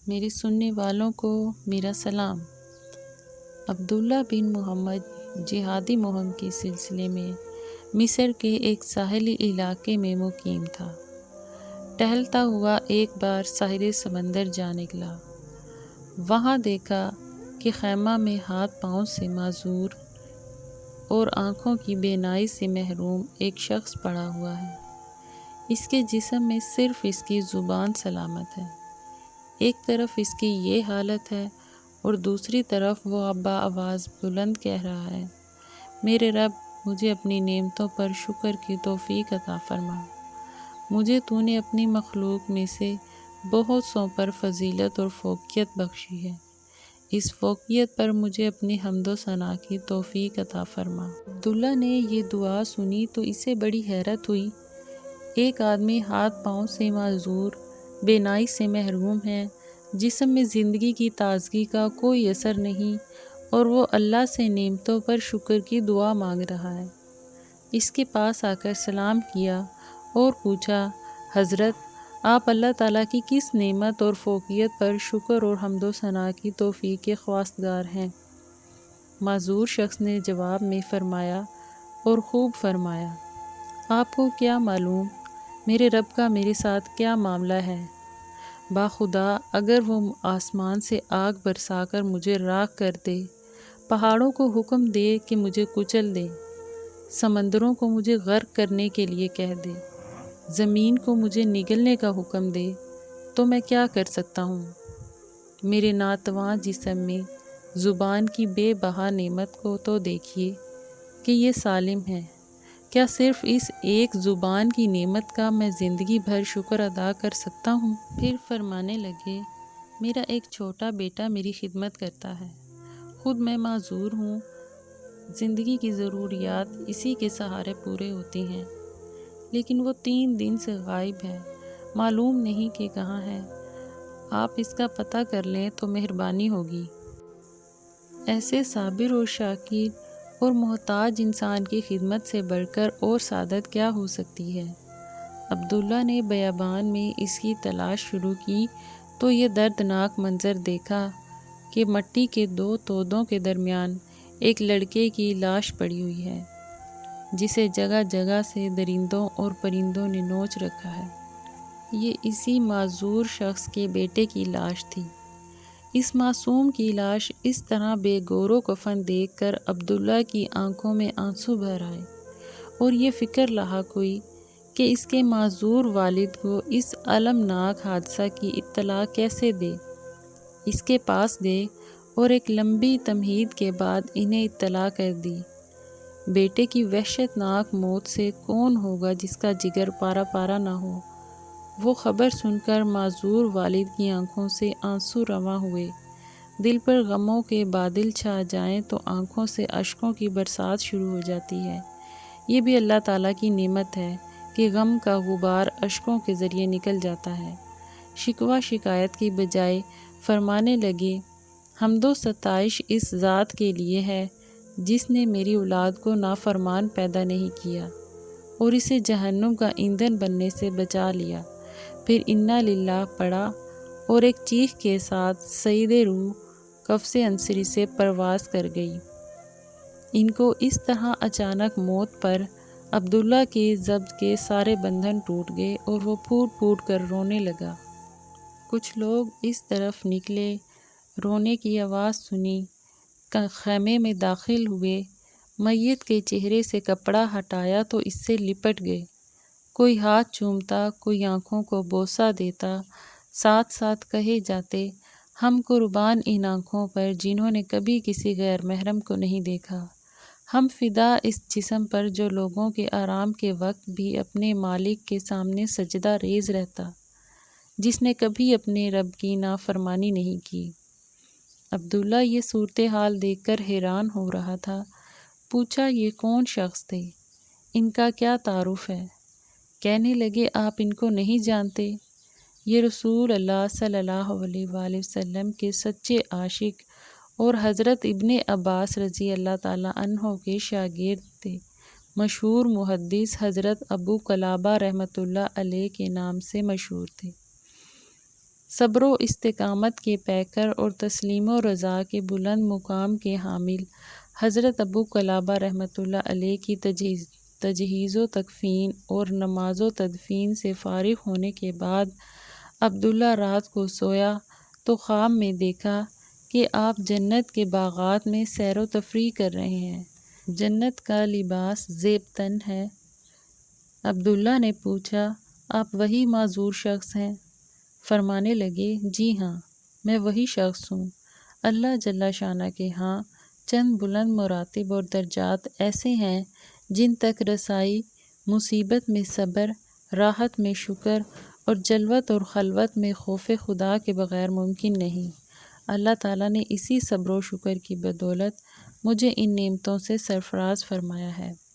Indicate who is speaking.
Speaker 1: میرے سننے والوں کو میرا سلام۔ عبداللہ بن محمد جہادی مہم کے سلسلے میں مصر کے ایک ساحلی علاقے میں مقیم تھا۔ ٹہلتا ہوا ایک بار ساحل سمندر جا نکلا۔ وہاں دیکھا کہ خیمہ میں ہاتھ پاؤں سے معذور اور آنکھوں کی بینائی سے محروم ایک شخص پڑا ہوا ہے۔ اس کے جسم میں صرف اس کی زبان سلامت ہے۔ ایک طرف اس کی یہ حالت ہے اور دوسری طرف وہ بآواز بلند کہہ رہا ہے، میرے رب، مجھے اپنی نعمتوں پر شکر کی توفیق عطا فرما۔ مجھے تو نے اپنی مخلوق میں سے بہت سوں پر فضیلت اور فوقیت بخشی ہے۔ اس فوقیت پر مجھے اپنی حمد و ثنا کی توفیق عطا فرما۔ عبداللہ نے یہ دعا سنی تو اسے بڑی حیرت ہوئی۔ ایک آدمی ہاتھ پاؤں سے معذور، بینائی سے محروم ہے، جسم میں زندگی کی تازگی کا کوئی اثر نہیں، اور وہ اللہ سے نعمتوں پر شکر کی دعا مانگ رہا ہے۔ اس کے پاس آ کر سلام کیا اور پوچھا، حضرت، آپ اللہ تعالیٰ کی کس نعمت اور فوقیت پر شکر اور حمد و ثنا کی توفیق کے خواستگار ہیں؟ معذور شخص نے جواب میں فرمایا، اور خوب فرمایا، آپ کو کیا معلوم میرے رب کا میرے ساتھ کیا معاملہ ہے؟ باخدا اگر وہ آسمان سے آگ برسا کر مجھے راکھ کر دے، پہاڑوں کو حکم دے کہ مجھے کچل دے، سمندروں کو مجھے غرق کرنے کے لیے کہہ دے، زمین کو مجھے نگلنے کا حکم دے، تو میں کیا کر سکتا ہوں؟ میرے ناتواں جسم میں زبان کی بے بہا نعمت کو تو دیکھیے کہ یہ سالم ہے۔ کیا صرف اس ایک زبان کی نعمت کا میں زندگی بھر شکر ادا کر سکتا ہوں؟ پھر فرمانے لگے، میرا ایک چھوٹا بیٹا میری خدمت کرتا ہے، خود میں معذور ہوں، زندگی کی ضروریات اسی کے سہارے پورے ہوتی ہیں، لیکن وہ 3 دن سے غائب ہے، معلوم نہیں کہ کہاں ہے۔ آپ اس کا پتہ کر لیں تو مہربانی ہوگی۔ ایسے صابر اور شاکر اور محتاج انسان کی خدمت سے بڑھ کر اور سعادت کیا ہو سکتی ہے؟ عبداللہ نے بیابان میں اس کی تلاش شروع کی تو یہ دردناک منظر دیکھا کہ مٹی کے 2 تودوں کے درمیان ایک لڑکے کی لاش پڑی ہوئی ہے، جسے جگہ جگہ سے درندوں اور پرندوں نے نوچ رکھا ہے۔ یہ اسی معذور شخص کے بیٹے کی لاش تھی۔ اس معصوم کی لاش اس طرح بے گور و کفن دیکھ کر عبداللہ کی آنکھوں میں آنسو بھر آئے، اور یہ فکر لاحق ہوئی کہ اس کے معذور والد کو اس المناک حادثہ کی اطلاع کیسے دے۔ اس کے پاس گئے اور ایک لمبی تمہید کے بعد انہیں اطلاع کر دی۔ بیٹے کی وحشت ناک موت سے کون ہوگا جس کا جگر پارا پارا نہ ہو؟ وہ خبر سن کر معذور والد کی آنکھوں سے آنسو رواں ہوئے۔ دل پر غموں کے بادل چھا جائیں تو آنکھوں سے اشکوں کی برسات شروع ہو جاتی ہے۔ یہ بھی اللہ تعالیٰ کی نعمت ہے کہ غم کا غبار اشکوں کے ذریعے نکل جاتا ہے۔ شکوہ شکایت کی بجائے فرمانے لگے، حمد و ستائش اس ذات کے لیے ہے جس نے میری اولاد کو نافرمان پیدا نہیں کیا اور اسے جہنم کا ایندھن بننے سے بچا لیا۔ پھر انا للہ پڑھا اور ایک چیخ کے ساتھ سعید روح قفس عنصری سے پرواز کر گئی۔ ان کو اس طرح اچانک موت پر عبداللہ کے ضبط کے سارے بندھن ٹوٹ گئے اور وہ پھوٹ پھوٹ کر رونے لگا۔ کچھ لوگ اس طرف نکلے، رونے کی آواز سنی، خیمے میں داخل ہوئے، میت کے چہرے سے کپڑا ہٹایا تو اس سے لپٹ گئے۔ کوئی ہاتھ چومتا، کوئی آنکھوں کو بوسہ دیتا، ساتھ ساتھ کہے جاتے، ہم قربان ان آنکھوں پر جنہوں نے کبھی کسی غیر محرم کو نہیں دیکھا، ہم فدا اس جسم پر جو لوگوں کے آرام کے وقت بھی اپنے مالک کے سامنے سجدہ ریز رہتا، جس نے کبھی اپنے رب کی نافرمانی نہیں کی۔ عبداللہ یہ صورتحال دیکھ کر حیران ہو رہا تھا۔ پوچھا، یہ کون شخص تھے؟ ان کا کیا تعارف ہے؟ کہنے لگے، آپ ان کو نہیں جانتے؟ یہ رسول اللہ صلی اللہ علیہ وآلہ وسلم کے سچے عاشق اور حضرت ابن عباس رضی اللہ تعالیٰ عنہ کے شاگرد تھے۔ مشہور محدث حضرت ابو قلابہ رحمۃ اللہ علیہ کے نام سے مشہور تھے۔ صبر و استقامت کے پیکر اور تسلیم و رضا کے بلند مقام کے حامل حضرت ابو قلابہ رحمۃ اللہ علیہ کی تجہیز و تکفین اور نماز و تدفین سے فارغ ہونے کے بعد عبداللہ رات کو سویا تو خواب میں دیکھا کہ آپ جنت کے باغات میں سیر و تفریح کر رہے ہیں۔ جنت کا لباس زیب تن ہے۔ عبداللہ نے پوچھا، آپ وہی معذور شخص ہیں؟ فرمانے لگے، جی ہاں، میں وہی شخص ہوں۔ اللہ جل شانہ کے ہاں چند بلند مراتب اور درجات ایسے ہیں جن تک رسائی مصیبت میں صبر، راحت میں شکر اور جلوت اور خلوت میں خوف خدا کے بغیر ممکن نہیں۔ اللہ تعالیٰ نے اسی صبر و شکر کی بدولت مجھے ان نعمتوں سے سرفراز فرمایا ہے۔